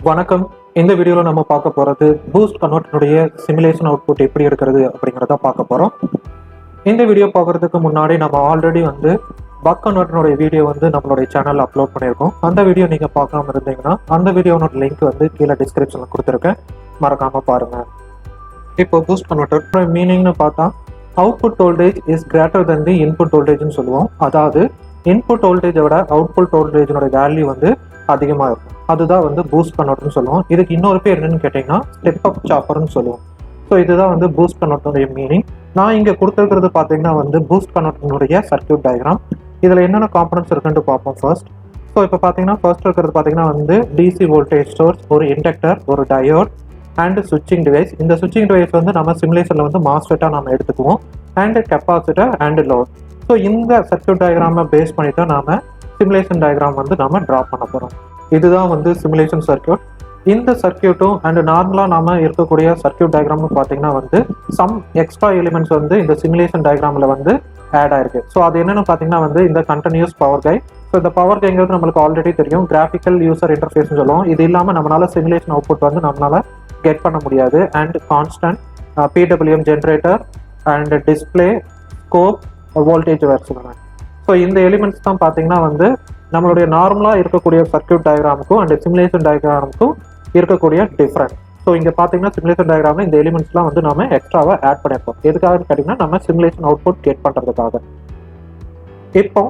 வணக்கம். இந்த வீடியோவில் நம்ம பார்க்க போகிறது பூஸ்ட் கன்வெர்ட்டருடைய சிமுலேஷன் அவுட்புட் எப்படி எடுக்கிறது அப்படிங்கிறத பார்க்க போகிறோம். இந்த வீடியோ பார்க்குறதுக்கு முன்னாடி நம்ம ஆல்ரெடி பக் கன்வெர்ட்டருடைய வீடியோ நம்மளுடைய சேனலில் அப்லோட் பண்ணியிருக்கோம். அந்த வீடியோ நீங்கள் பார்க்காம இருந்தீங்கன்னா அந்த வீடியோனோட லிங்க் கீழே டிஸ்கிரிப்ஷனில் கொடுத்துருக்கேன், மறக்காமல் பாருங்கள். இப்போ பூஸ்ட் கன்வெர்ட்டர் மீனிங்னு பார்த்தா output voltage is greater than the input வோல்டேஜ்னு சொல்லுவோம். அதாவது இன்புட் வோல்டேஜை விட அவுட்புட் வோல்டேஜினோட வேல்யூ அதிகமாக இருக்கும். அதுதான் பூஸ்ட் கன்வெர்ட்டர்னு சொல்லுவோம். இதுக்கு இன்னொரு பேர் என்னன்னு கேட்டிங்கன்னா ஸ்டெப் அப் சாப்பர்னு சொல்லுவோம். ஸோ இதுதான் பூஸ்ட் கன்வெர்ட்டருடைய மீனிங். நான் இங்கே கொடுத்துருக்கிறது பார்த்தீங்கன்னா பூஸ்ட் கன்வெர்ட்டருடைய சர்க்யூட் டயக்ராம். இதில் என்னென்ன காம்பனன்ட்ஸ் இருக்குன்னு பார்ப்போம் ஃபர்ஸ்ட். ஸோ இப்போ பார்த்தீங்கன்னா ஃபர்ஸ்ட் இருக்கிறது பார்த்தீங்கன்னா டிசி வோல்டேஜ் சோர்ஸ், ஒரு இண்டக்டர், ஒரு டயோட் அண்ட் சுவிட்சிங் டிவைஸ். இந்த சுவிட்சிங் டிவைஸ் நம்ம சிமுலேஷனில் MOSFET-ஆக நம்ம எடுத்துக்குவோம். And capacitor and load. So இந்த சர்க்யூட் டயக்ராமை பேஸ் பண்ணி தான் நாம் சிமுலேஷன் டயக்ராம் நாம ட்ரா பண்ண போகிறோம். இதுதான் சிமுலேஷன் சர்க்யூட். இந்த சர்க்யூட்டும் அண்ட் நார்மலாக நாம இருக்கக்கூடிய சர்க்யூட் டயக்ராம்னு பார்த்தீங்கன்னா சம் எக்ஸ்ட்ரா எலிமெண்ட்ஸ் இந்த சிமுலேஷன் டயக்ராமில் ஆட் ஆயிருக்கு. ஸோ அது என்னென்னு பார்த்தீங்கன்னா இந்த கண்டினியூஸ் பவர் கை. ஸோ இந்த பவர் கைங்கிறது நம்மளுக்கு ஆல்ரெடி தெரியும், கிராஃபிக்கல் யூசர் இன்டர்ஃபேஸ்னு சொல்லுவோம். இது இல்லாமல் நம்மளால சிமுலேஷன் அவுட்புட் நம்மளால கெட் பண்ண முடியாது. And constant, PWM generator and display, scope, voltage வேர்ஸ். ஸோ இந்த எலிமெண்ட்ஸ் தான் பார்த்தீங்கன்னா நம்மளுடைய நார்மலாக இருக்கக்கூடிய சர்க்யூட் டயக்ராமுக்கும் அண்ட் சிமுலேஷன் டயக்ராமுக்கும் இருக்கக்கூடிய டிஃப்ரெண்ட். ஸோ இங்கே பார்த்தீங்கன்னா சிமுலேஷன் டயக்ராமில் இந்த எலிமெண்ட்ஸ்லாம் நம்ம எக்ஸ்ட்ராவாக ஆட் பண்ணியிருப்போம். எதுக்காகன்னு கேட்டிங்கன்னா நம்ம சிமுலேஷன் அவுட்புட் கெட் பண்ணுறதுக்காக. இப்போ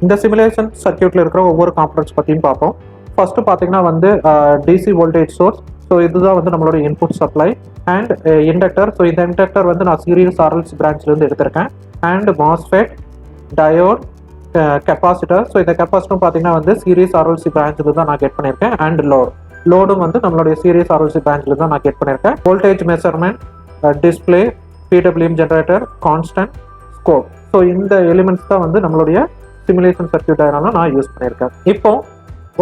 இந்த சிமுலேஷன் சர்க்யூட்டில் இருக்கிற ஒவ்வொரு காம்பனன்ட்ஸ் பற்றியும் பார்ப்போம். ஃபர்ஸ்ட் பார்த்தீங்கன்னா டிசி வோல்டேஜ் சோர்ஸ். ஸோ இதுதான் நம்மளோட input supply. And inductor. So இந்த இண்டக்டர் நான் சீரிஸ் RLC பிரான்ச்லேருந்து எடுத்திருக்கேன். And MOSFET, diode, capacitor. So இந்த கெப்பாசிட்டர் பார்த்தீங்கன்னா சீரிஸ் RLC பிரான்ச்சில் தான் நான் கெட் பண்ணியிருக்கேன். அண்ட் லோடும் நம்மளுடைய சீரிஸ் RLC பிரான்ச்சில் தான் நான் கெட் பண்ணியிருக்கேன். Voltage measurement, display, PWM generator, constant, scope. So இந்த எலிமெண்ட்ஸ் தான் நம்மளுடைய சிமுலேஷன் சர்க்யூட் டயக்ராமில் நான் யூஸ் பண்ணியிருக்கேன். இப்போ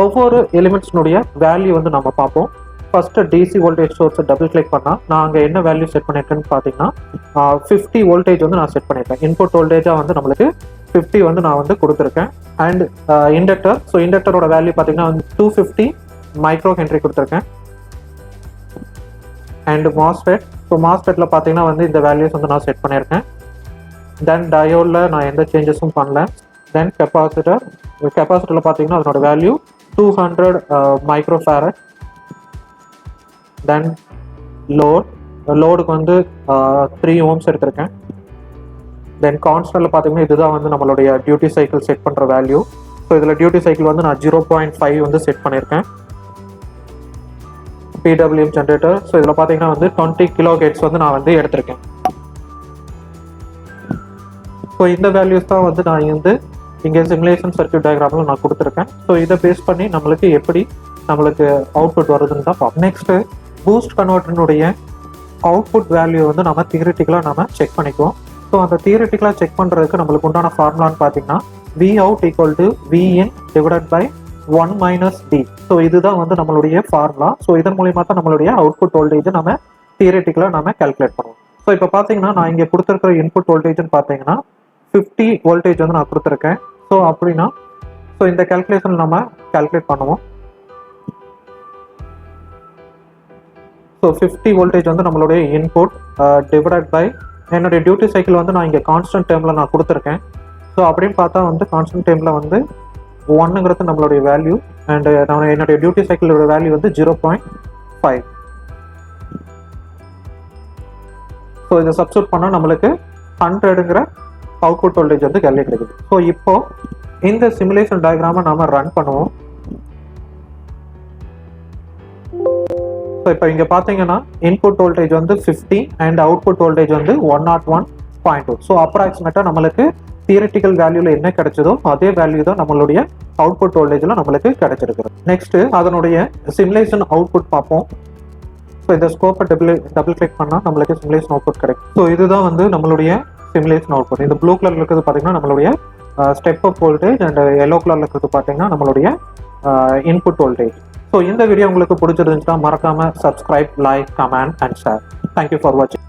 ஒவ்வொரு எலிமெண்ட்ஸ்னுடைய வேல்யூ நம்ம பார்ப்போம். First DC voltage source double click பண்ணால் நான் அங்கே என்ன வேல்யூ செட் பண்ணியிருக்கேன்னு பார்த்தீங்கன்னா 50 வோல்டேஜ் நான் செட் பண்ணியிருக்கேன். இன்புட் வோல்டேஜாக நம்மளுக்கு 50 நான் கொடுத்துருக்கேன். And inductor. ஸோ இண்டக்டரோட வேல்யூ பார்த்தீங்கன்னா 250 மைக்ரோ ஹென்ரி கொடுத்துருக்கேன். And MOSFET. ஸோ MOSFETல பார்த்தீங்கன்னா இந்த வேல்யூஸ் நான் செட் பண்ணியிருக்கேன். தென் டயோடில் நான் எந்த சேஞ்சஸும் பண்ணல. தென் கெப்பாசிட்டர். கெப்பாசிட்டரில் பார்த்தீங்கன்னா அதனோட வேல்யூ 200 மைக்ரோ ஃபேரட். தென் லோடுக்கு 3 ohms எடுத்திருக்கேன். தென் கான்ஸ்டன்ட்ல பார்த்தீங்கன்னா இதுதான் நம்மளுடைய டியூட்டி சைக்கிள் செட் பண்ணுற வேல்யூ. ஸோ இதில் டியூட்டி சைக்கிள் நான் 0.5 செட் பண்ணியிருக்கேன். PWM generator. ஸோ இதில் பார்த்தீங்கன்னா 20 kHz நான் எடுத்திருக்கேன். ஸோ இந்த வேல்யூஸ் தான் நான் இங்கே சிமுலேஷன் சர்க்யூட் டயக்ராமில் நான் கொடுத்துருக்கேன். ஸோ இதை பேஸ் பண்ணி நம்மளுக்கு அவுட்புட் வருதுன்னு தான் பார்ப்போம். நெக்ஸ்ட்டு பூஸ்ட் கன்வெர்ட்டருடைய அவுட்புட் வேல்யூ நம்ம தியரிட்டிக்கலாக நம்ம செக் பண்ணிக்குவோம். ஸோ அந்த தியரிட்டிக்கலாக செக் பண்ணுறதுக்கு நம்மளுக்கு உண்டான ஃபார்முலான்னு பார்த்தீங்கன்னா Vout = Vin divided by 1 - D. So இதுதான் நம்மளுடைய ஃபார்முலா. ஸோ இதன் மூலியமாக தான் நம்மளுடைய அவுட்புட் வோல்டேஜ் நம்ம தியரிட்டிக்கலாக நம்ம கால்குலேட் பண்ணுவோம். ஸோ இப்போ பார்த்தீங்கன்னா நான் இங்கே கொடுத்துருக்கிற இன்புட் வோல்டேஜ்னு பார்த்தீங்கன்னா 50 வோல்டேஜ் நான் கொடுத்துருக்கேன். ஸோ அப்படின்னா இந்த கால்குலேஷன் நம்ம கால்குலேட் பண்ணுவோம். ஸோ 50 வோல்டேஜ் நம்மளுடைய இன்புட் டிவைடட் பை என்னுடைய டியூட்டி சைக்கிள் நான் இங்கே கான்ஸ்டன்ட் டேர்மில் நான் கொடுத்துருக்கேன். ஸோ அப்படின்னு பார்த்தா கான்ஸ்டன்ட் டேர்மில் 1ங்கிறது நம்மளுடைய வேல்யூ. அண்ட் என்னுடைய டியூட்டி சைக்கிளோட வேல்யூ 0.5. ஸோ இதை சப்ஸ்டிட்யூட் பண்ணால் நம்மளுக்கு 100ங்கிற அவுட்புட் வோல்டேஜ் கேல்குலேட் கிடைக்குது. ஸோ இப்போ இந்த சிமுலேஷன் டயக்ராமை நாம ரன் பண்ணுவோம். ஸோ இப்போ இங்கே பார்த்தீங்கன்னா input voltage 50 and output voltage 101.2. So அப்ராக்சிமேட்டாக நம்மளுக்கு தியரிட்டிக்கல் வேல்யூவில் என்ன கிடைச்சதோ அதே வேல்யூ தான் நம்மளுடைய அவுட்புட் வோல்டேஜில் நம்மளுக்கு கிடைச்சிருக்கு. நெக்ஸ்ட் அதனுடைய சிமுலேஷன் அவுட்புட் பார்ப்போம். ஸோ இந்த ஸ்கோப்பை டபுள் கிளிக் பண்ணால் நம்மளுக்கு சிமுலேஷன் அவுட்புட் கிடைக்கும். ஸோ இதுதான் நம்மளுடைய சிமுலேஷன் அவுட்புட். இந்த ப்ளூ கலர்ல இருக்கிறது பார்த்தீங்கன்னா நம்மளுடைய step up voltage and yellow கலர்ல இருக்கிறது பார்த்தீங்கன்னா நம்மளுடைய இன்புட் வோல்டேஜ். ஸோ இந்த வீடியோ உங்களுக்கு பிடிச்சிருந்துச்சுன்னா மறக்காம subscribe, like, comment and share. Thank you for வாட்சிங்.